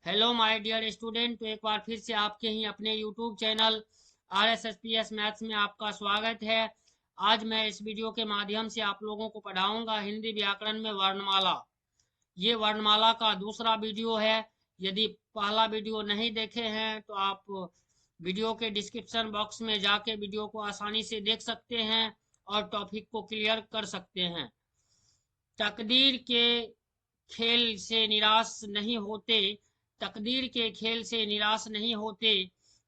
Hello my dear student. तो एक बार फिर से आपके ही अपने यूट्यूब चैनल RSSPS मैथ्स में आपका स्वागत है। आज मैं इस वीडियो के माध्यम से आप लोगों को पढ़ाऊंगा हिंदी व्याकरण में वर्णमाला। ये वर्णमाला का दूसरा वीडियो है। यदि पहला वीडियो नहीं देखे हैं तो आप वीडियो के डिस्क्रिप्शन बॉक्स में जाके वीडियो को आसानी से देख सकते हैं और टॉपिक को क्लियर कर सकते हैं। तकदीर के खेल से निराश नहीं होते, तकदीर के खेल से निराश नहीं होते,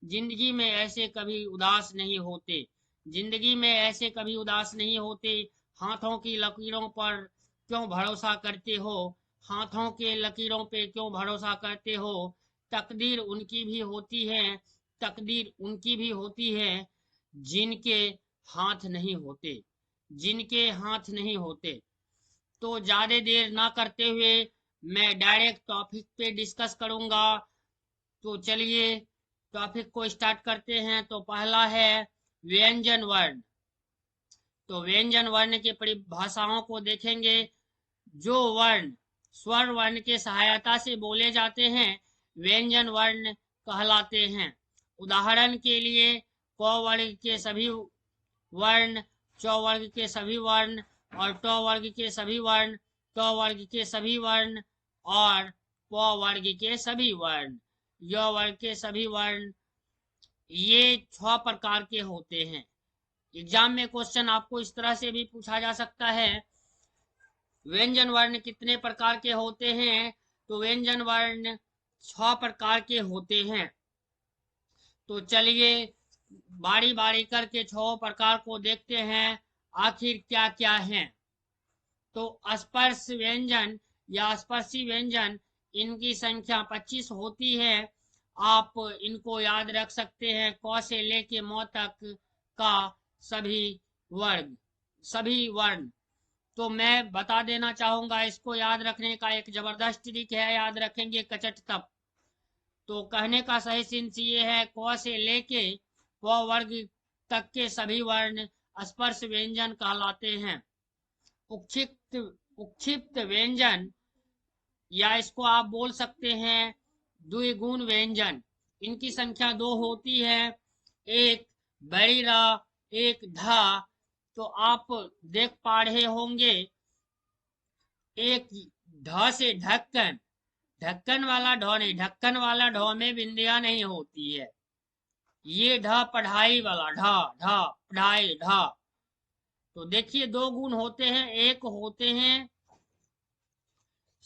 जिंदगी में ऐसे कभी उदास नहीं होते, जिंदगी में ऐसे कभी उदास नहीं होते। हाथों की लकीरों पर क्यों भरोसा करते हो, हाथों के लकीरों पे क्यों भरोसा करते हो। तकदीर उनकी भी होती है, तकदीर उनकी भी होती है जिनके हाथ नहीं होते, जिनके हाथ नहीं होते। तो ज्यादा देर ना करते हुए मैं डायरेक्ट टॉपिक पे डिस्कस करूंगा। तो चलिए टॉपिक को स्टार्ट करते हैं। तो पहला है व्यंजन वर्ण। तो व्यंजन वर्ण की परिभाषाओं को देखेंगे। जो वर्ण स्वर वर्ण के सहायता से बोले जाते हैं व्यंजन वर्ण कहलाते हैं। उदाहरण के लिए क वर्ग के सभी वर्ण, च वर्ग के सभी वर्ण और ट वर्ग के सभी वर्ण, ट वर्ग के सभी वर्ण और प वर्ग के सभी वर्ण, य वर्ग के सभी वर्ण। ये 6 प्रकार के होते हैं। एग्जाम में क्वेश्चन आपको इस तरह से भी पूछा जा सकता है, व्यंजन वर्ण कितने प्रकार के होते हैं। तो व्यंजन वर्ण 6 प्रकार के होते हैं। तो चलिए बारी बारी करके 6 प्रकार को देखते हैं आखिर क्या क्या है। तो स्पर्श व्यंजन या स्पर्शी व्यंजन, इनकी संख्या 25 होती है। आप इनको याद रख सकते हैं, क से लेके म तक का सभी वर्ग, सभी वर्ण। तो मैं बता देना चाहूंगा, इसको याद रखने का एक जबरदस्त ट्रिक है, याद रखेंगे कचट तप। तो कहने का सही सेंस ये है, क से लेके प वर्ग तक के सभी वर्ण स्पर्श व्यंजन कहलाते हैं। उक्षिप्त उक्षिप्त व्यंजन, या इसको आप बोल सकते हैं द्विगुण व्यंजन, इनकी संख्या 2 होती है। एक बड़ी र, एक ध। तो आप देख पा रहे होंगे, एक ढ से ढक्कन, ढक्कन वाला ढ नहीं, ढक्कन वाला ढ में बिंदिया नहीं होती है। ये ढ पढ़ाई वाला ढ, ढ पढ़ाई ढ। तो देखिए 2 गुण होते हैं। एक होते हैं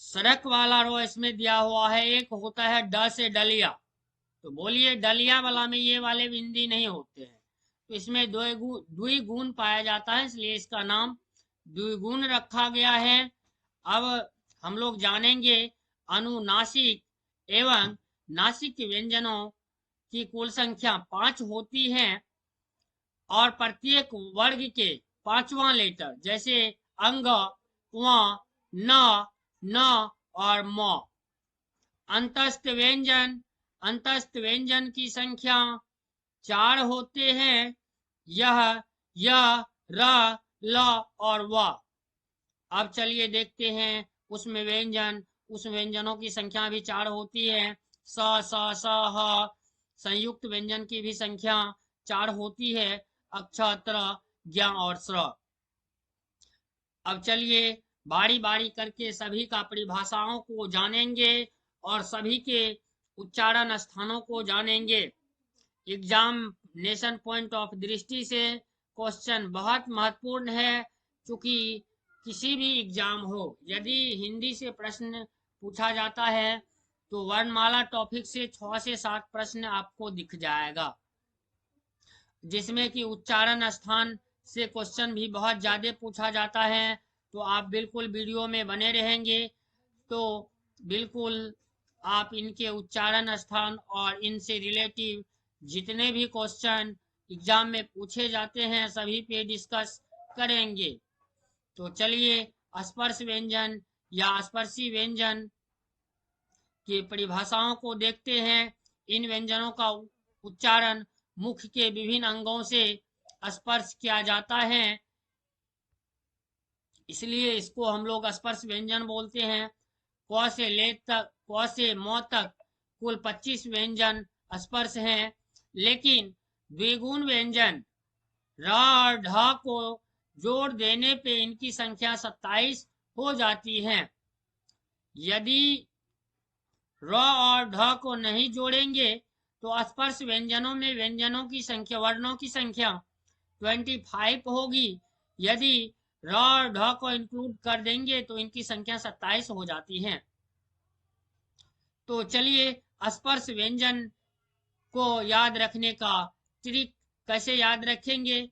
सड़क वाला रो, इसमें दिया हुआ है। एक होता है ड से डलिया। तो बोलिए डलिया वाला में ये वाले बिंदी नहीं होते हैं। तो इसमें द्विगुण पाया जाता है, इसलिए इसका नाम द्विगुण रखा गया है। अब हम लोग जानेंगे अनुनासिक एवं नासिक व्यंजनों की कुल संख्या 5 होती है और प्रत्येक वर्ग के 5वां लेटर, जैसे अंग, व, न, न और म। अंतस्थ व्यंजन, अंतस्थ व्यंजन की संख्या 4 होते हैं, यह, य, र, ल और व। अब चलिए देखते हैं उसमें व्यंजन, उस व्यंजनों की संख्या भी 4 होती है। स, स, स, ह। संयुक्त व्यंजन की भी संख्या 4 होती है, अक्ष, त्र, ज्ञ और स्र। अब चलिए बारी बारी करके सभी का परिभाषाओं को जानेंगे और सभी के उच्चारण स्थानों को जानेंगे। एग्जामिनेशन पॉइंट ऑफ दृष्टि से क्वेश्चन बहुत महत्वपूर्ण है, क्योंकि किसी भी एग्जाम हो, यदि हिंदी से प्रश्न पूछा जाता है तो वर्णमाला टॉपिक से 6 से 7 प्रश्न आपको दिख जाएगा, जिसमें कि उच्चारण स्थान से क्वेश्चन भी बहुत ज्यादा पूछा जाता है। तो आप बिल्कुल वीडियो में बने रहेंगे तो बिल्कुल आप इनके उच्चारण स्थान और इनसे रिलेटिव जितने भी क्वेश्चन एग्जाम में पूछे जाते हैं सभी पे डिस्कस करेंगे। तो चलिए स्पर्श व्यंजन या स्पर्शी व्यंजन की परिभाषाओं को देखते हैं। इन व्यंजनों का उच्चारण मुख के विभिन्न अंगों से स्पर्श किया जाता है, इसलिए इसको हम लोग स्पर्श व्यंजन बोलते हैं। क से ले तक, क से म तक कुल 25 व्यंजन स्पर्श हैं, लेकिन द्विगुण व्यंजन र और ढ को जोड़ देने पे इनकी संख्या 27 हो जाती है। यदि र और ढ को नहीं जोड़ेंगे तो स्पर्श व्यंजनों में व्यंजनों की संख्या, वर्णों की संख्या 25 होगी। यदि र और ढ को इंक्लूड कर देंगे तो इनकी संख्या 27 हो जाती है। तो चलिए स्पर्श व्यंजन को याद रखने का ट्रिक कैसे याद रखेंगे,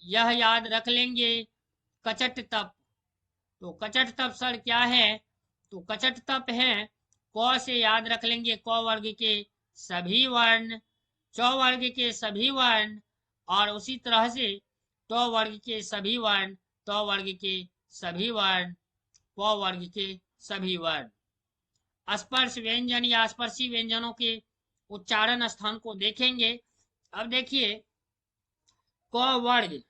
यह याद रख लेंगे। कचट तप, तो कचट तप सर क्या है? तो कचट तप है, क से याद रख लेंगे क वर्ग के सभी वर्ण, च वर्ग के सभी वर्ण, और उसी तरह से ट वर्ग के सभी वर्ण, त वर्ग के सभी वर्ण, प वर्ग के सभी वर्ण। स्पर्श व्यंजन या स्पर्शी व्यंजनों के उच्चारण स्थान को देखेंगे। अब देखिए, क वर्ग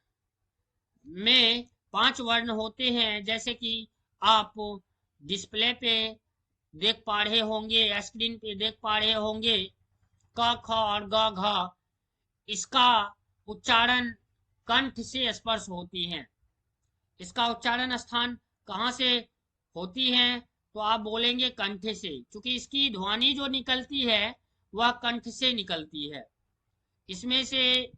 में 5 वर्ण होते हैं, जैसे कि आप डिस्प्ले पे देख पा रहे होंगे, स्क्रीन पे देख पा रहे होंगे, क ख और ग घ। इसका उच्चारण कंठ से स्पर्श होती हैं। इसका उच्चारण स्थान कहाँ से होती हैं? तो आप बोलेंगे कंठ से, क्योंकि इसकी ध्वनि जो निकलती है वह कंठ से निकलती है। इसमें से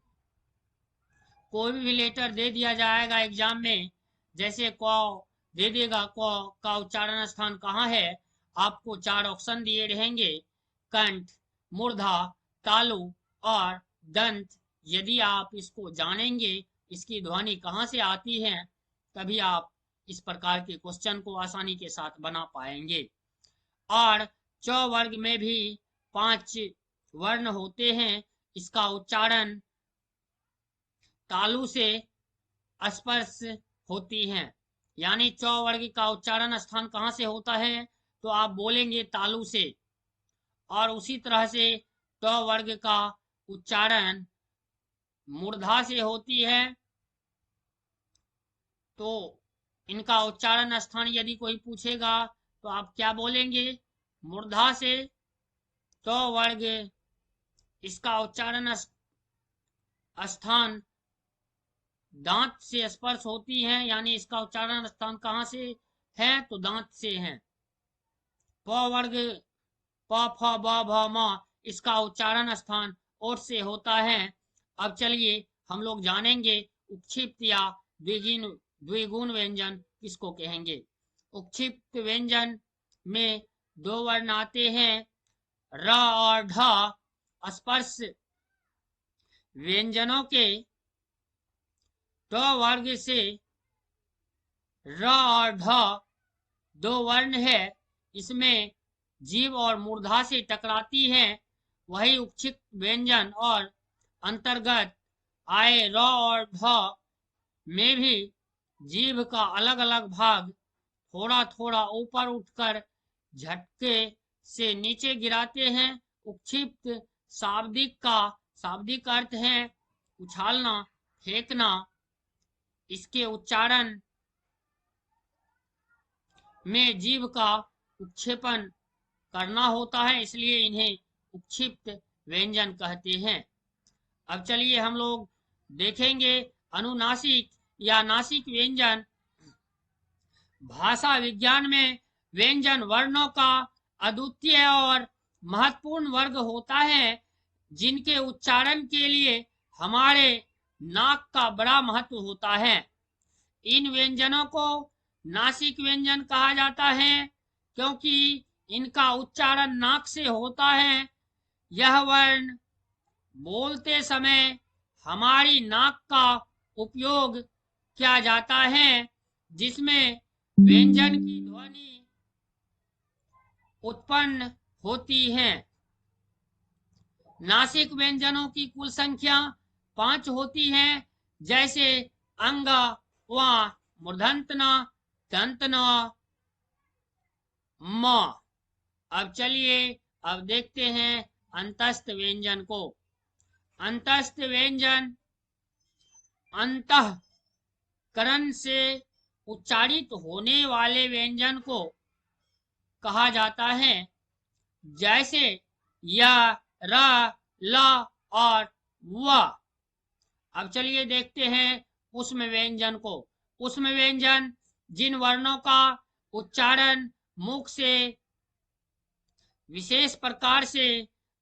कोई भी लेटर दे दिया जाएगा एग्जाम में, जैसे क दे देगा, क का उच्चारण स्थान कहाँ है? आपको 4 ऑप्शन दिए रहेंगे, कंठ, मूर्धा, तालु और दंत। यदि आप इसको जानेंगे, इसकी ध्वनि कहाँ से आती है, तभी आप इस प्रकार के क्वेश्चन को आसानी के साथ बना पाएंगे। और च वर्ग में भी 5 वर्ण होते हैं। इसका उच्चारण तालु से स्पर्श होती हैं। यानी च वर्ग का उच्चारण स्थान कहाँ से होता है? तो आप बोलेंगे तालु से। और उसी तरह से ट वर्ग का उच्चारण मूर्धा से होती है। तो इनका उच्चारण स्थान यदि कोई पूछेगा तो आप क्या बोलेंगे? मूर्धा से। ट वर्ग, इसका उच्चारण स्थान दांत से स्पर्श होती है, यानी इसका उच्चारण स्थान कहाँ से है? तो दांत से है। प वर्ग, प फ ब भ म, इसका उच्चारण स्थान ओठ से होता है। अब चलिए हम लोग जानेंगे उक्षिप्त या द्विगुण व्यंजन किसको कहेंगे। उक्षिप्त व्यंजन में 2 वर्ण आते हैं, र और ढ। स्पर्श व्यंजनों के ट वर्ग से र और ढ 2 वर्ण है, इसमें जीव और मूर्धा से टकराती है। वही उक्षिप्त व्यंजन और अंतर्गत आए र और ढ में भी जीभ का अलग अलग भाग थोड़ा थोड़ा ऊपर उठकर झटके से नीचे गिराते हैं। उक्षिप्त शाब्दिक अर्थ है उछालना, फेंकना। इसके उच्चारण में जीभ का उक्षेपण करना होता है, इसलिए इन्हें उक्षिप्त व्यंजन कहते हैं। अब चलिए हम लोग देखेंगे अनुनासिक या नासिक व्यंजन। भाषा विज्ञान में व्यंजन वर्णों का अद्वितीय और महत्वपूर्ण वर्ग होता है, जिनके उच्चारण के लिए हमारे नाक का बड़ा महत्व होता है। इन व्यंजनों को नासिक व्यंजन कहा जाता है, क्योंकि इनका उच्चारण नाक से होता है। यह वर्ण बोलते समय हमारी नाक का उपयोग किया जाता है, जिसमें व्यंजन की ध्वनि उत्पन्न होती है। नासिक व्यंजनों की कुल संख्या 5 होती है, जैसे अंग, व, मूर्धन्य, दंतन, म। अब चलिए अब देखते हैं अंतस्थ व्यंजन को। अंतस्थ व्यंजन अंतःकरण से उच्चारित होने वाले व्यंजन को कहा जाता है। जैसे य, र, ल और व। अब चलिए देखते हैं ऊष्म व्यंजन को। ऊष्म व्यंजन जिन वर्णों का उच्चारण मुख से विशेष प्रकार से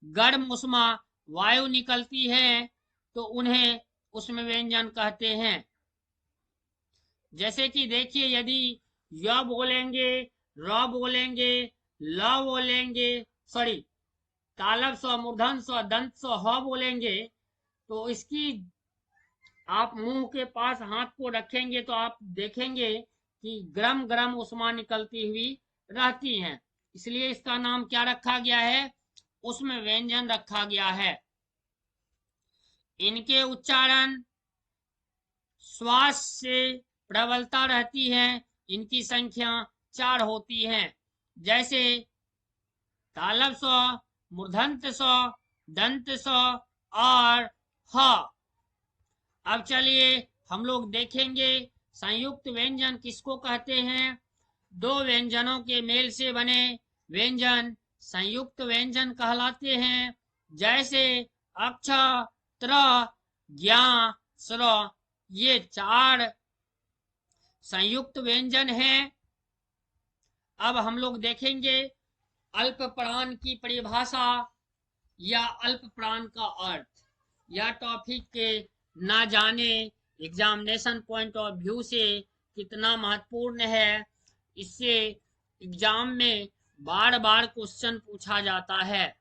गर्म उष्मा वायु निकलती है तो उन्हें ऊष्म व्यंजन कहते हैं। जैसे कि देखिए, यदि य बोलेंगे, र बोलेंगे, ल बोलेंगे, सॉरी तालब स, मूर्धन स, दंत स, ह बोलेंगे, तो इसकी आप मुंह के पास हाथ को रखेंगे तो आप देखेंगे कि गरम गरम उष्मा निकलती हुई रहती हैं। इसलिए इसका नाम क्या रखा गया है? ऊष्म व्यंजन रखा गया है। इनके उच्चारण श्वास से प्रबलता रहती है। इनकी संख्या 4 होती है। जैसे तालब स, मूर्धन्त स, दंत स और ह। अब चलिए हम लोग देखेंगे संयुक्त व्यंजन किसको कहते हैं। दो व्यंजनों के मेल से बने व्यंजन संयुक्त व्यंजन कहलाते हैं। जैसे अक्ष, त्र, ज्ञा, स्र, ये 4 संयुक्त व्यंजन हैं। अब हम लोग देखेंगे अल्प प्राण की परिभाषा या अल्प प्राण का अर्थ। यह टॉपिक के ना जाने एग्जामिनेशन पॉइंट ऑफ व्यू से कितना महत्वपूर्ण है, इससे एग्जाम में बार बार क्वेश्चन पूछा जाता है।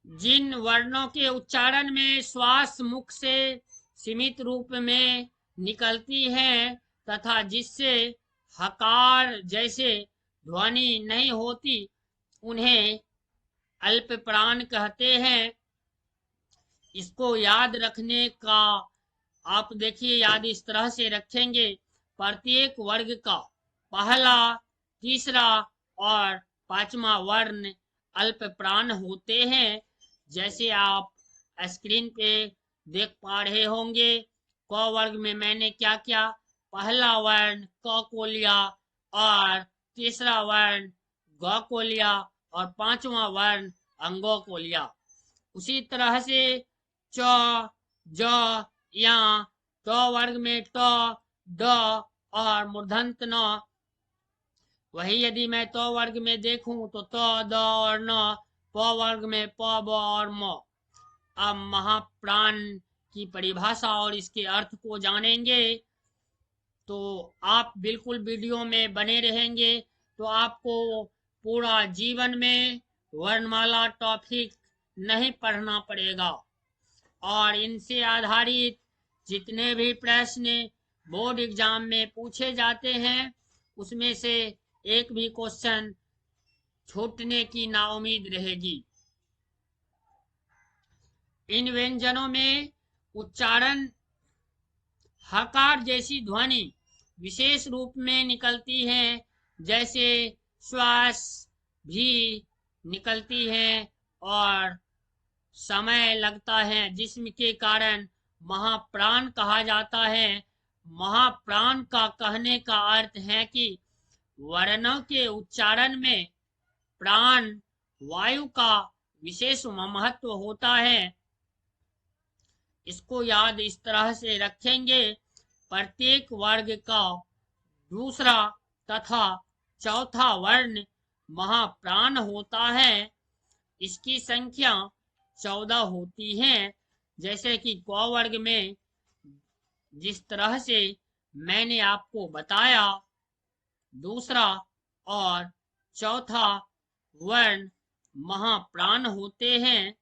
जिन वर्णों के उच्चारण में श्वास मुख से सीमित रूप में निकलती है तथा जिससे हकार जैसे ध्वनि नहीं होती उन्हें अल्प प्राण कहते हैं। इसको याद रखने का आप देखिए, याद इस तरह से रखेंगे। प्रत्येक वर्ग का पहला, तीसरा और पांचवा वर्ण अल्प प्राण होते हैं। जैसे आप स्क्रीन पे देख पा रहे होंगे, क वर्ग में मैंने क्या क्या, पहला वर्ण क को लिया और तीसरा वर्ण ग को लिया और पांचवा वर्ण अंगों को लिया। उसी तरह से च, ज, या ट वर्ग में ट, ड और मूर्धन्त न। वही यदि मैं त वर्ग में देखूं तो त, द और न। प वर्ग में प, ब और म। अब महाप्राण की परिभाषा और इसके अर्थ को जानेंगे तो आप बिल्कुल वीडियो में बने रहेंगे तो आपको पूरा जीवन में वर्णमाला टॉपिक नहीं पढ़ना पड़ेगा। और इनसे आधारित जितने भी प्रश्न बोर्ड एग्जाम में पूछे जाते हैं उसमें से एक भी क्वेश्चन छूटने की नाउम्मीद रहेगी। इन व्यंजनों में उच्चारण हकार जैसी ध्वनि विशेष रूप में निकलती है। जैसे श्वास भी निकलती है और समय लगता है, जिसम के कारण महाप्राण कहा जाता है। महाप्राण का कहने का अर्थ है कि वर्णों के उच्चारण में प्राण वायु का विशेष महत्व होता है। इसको याद इस तरह से रखेंगे। प्रत्येक वर्ग का दूसरा तथा चौथा वर्ण महाप्राण होता है। इसकी संख्या 14 होती है। जैसे कि क वर्ग में जिस तरह से मैंने आपको बताया, दूसरा और चौथा वर्ण महाप्राण होते हैं।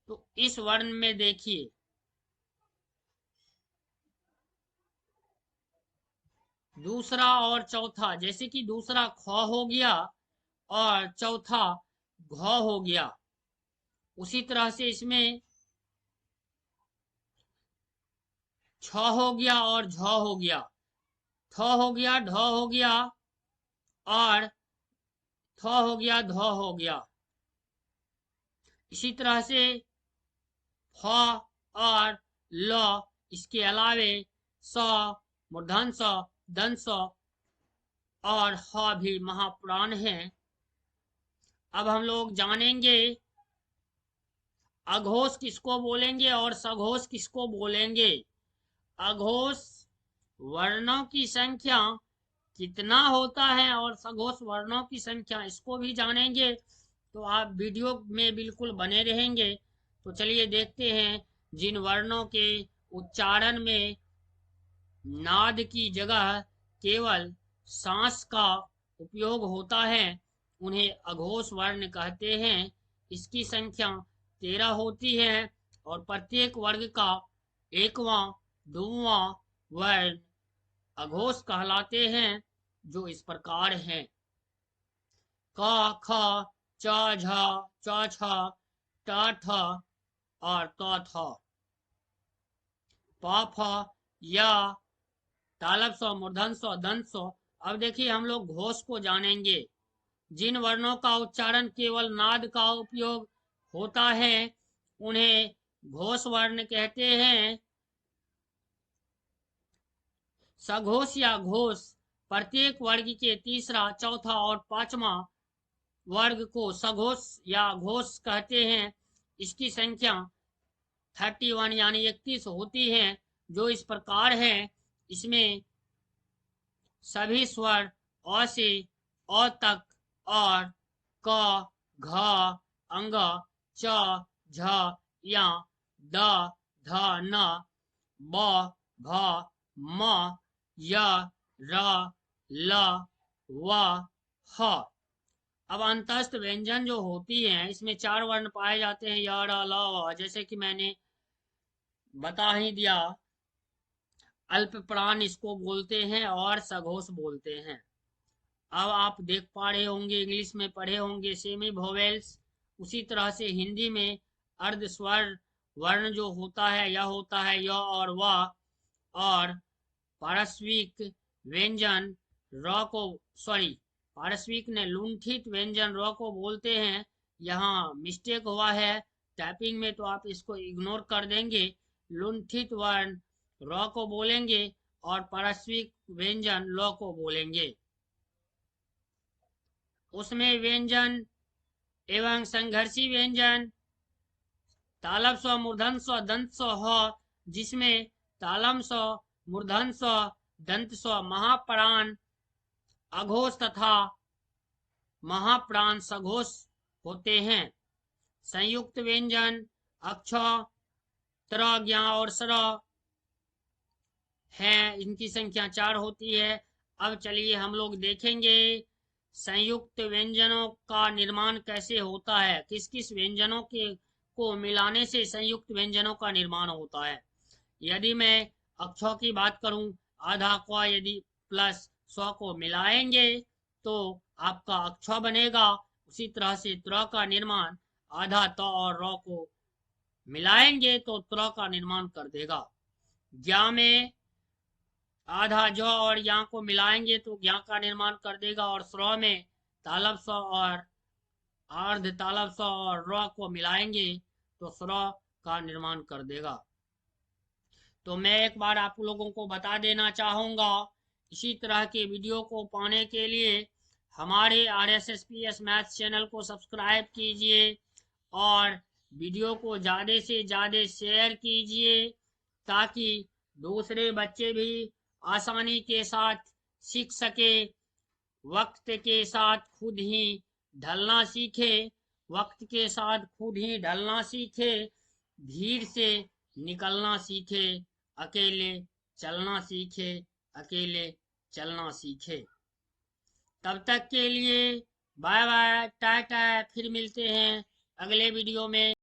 तो इस वर्ण में देखिए, दूसरा और चौथा, जैसे कि दूसरा ख हो गया और चौथा घ हो गया, उसी तरह से इसमें छ हो गया और झ हो गया, थ हो गया, ढ हो गया और थ हो गया, ध हो गया। इसी तरह से फ और ल, इसके अलावे स, मूर्धन स, दंत स और ह भी महाप्राण हैं। अब हम लोग जानेंगे अघोष किसको बोलेंगे और सघोष किसको बोलेंगे। अघोष वर्णों की संख्या कितना होता है और सघोष वर्णों की संख्या, इसको भी जानेंगे। तो आप वीडियो में बिल्कुल बने रहेंगे। तो चलिए देखते हैं जिन वर्णों के उच्चारण में नाद की जगह केवल सांस का उपयोग होता है उन्हें अघोष वर्ण कहते हैं। इसकी संख्या 13 होती है और प्रत्येक वर्ग का एकवां दोवां वर्ण अघोष कहलाते हैं, जो इस प्रकार हैं। क ख च झ च छ ट ठ और त थ। प फ य तालब स्व मूर्धन स्व दंत स्व। अब देखिए हम लोग घोष को जानेंगे। जिन वर्णों का उच्चारण केवल नाद का उपयोग होता है उन्हें घोष वर्ण कहते हैं। सघोष या घोष प्रत्येक वर्ग के तीसरा चौथा और पांचवा वर्ग को सघोष या घोष कहते हैं। इसकी संख्या 31 यानी 31 होती है, जो इस प्रकार है। इसमें सभी स्वर अ से अ तक और क घ अंग च झ या द ध न ब भ म य र ल व ह। अब अंतस्थ व्यंजन जो होती हैं इसमें 4 वर्ण पाए जाते हैं, य र ल व। जैसे कि मैंने बता ही दिया, अल्प प्राण इसको बोलते हैं और सघोष बोलते हैं। अब आप देख पा रहे होंगे, इंग्लिश में पढ़े होंगे सेमी वोवेल्स। उसी तरह से हिंदी में अर्ध स्वर वर्ण जो होता है यह होता है य और व। और पारस्विक व्यंजन र को पारस्विक ने लुंठित व्यंजन र को बोलते हैं। यहाँ मिस्टेक हुआ है टाइपिंग में, तो आप इसको इग्नोर कर देंगे। लुंठित वर्ण र को बोलेंगे और पारस्विक व्यंजन ल को बोलेंगे। उसमें व्यंजन एवं संघर्षी व्यंजन तालब स्व मूर्धन स्व दंत स्व ह, जिसमें तालम स्व मूर्धन स्व दंत स्व महाप्राण अघोष तथा महाप्राण सघोष होते हैं। संयुक्त व्यंजन अक्ष त्र ज्ञ और स्र है, इनकी संख्या 4 होती है। अब चलिए हम लोग देखेंगे संयुक्त व्यंजनों का निर्माण कैसे होता है, किस किस व्यंजनों के को मिलाने से संयुक्त व्यंजनों का निर्माण होता है। यदि मैं अक्षों की बात करूं, आधा क यदि प्लस स्व को मिलाएंगे तो आपका अक्ष बनेगा। उसी तरह से त्र का निर्माण आधा त और र को मिलाएंगे तो त्र का निर्माण कर देगा। ज्ञा में आधा ज और या को मिलाएंगे तो ज्ञा का निर्माण कर देगा। और स्र में तालब स्व और अर्ध तालब स्व और र को मिलाएंगे तो स्र का निर्माण कर देगा। तो मैं एक बार आप लोगों को बता देना चाहूँगा, इसी तरह के वीडियो को पाने के लिए हमारे RSSPS मैथ्स चैनल को सब्सक्राइब कीजिए और वीडियो को ज़्यादा से ज़्यादा शेयर कीजिए, ताकि दूसरे बच्चे भी आसानी के साथ सीख सके। वक्त के साथ खुद ही ढलना सीखे, वक्त के साथ खुद ही ढलना सीखे, भीड़ से निकलना सीखे, अकेले चलना सीखे, अकेले चलना सीखे। तब तक के लिए बाय बाय टाटा, फिर मिलते हैं अगले वीडियो में।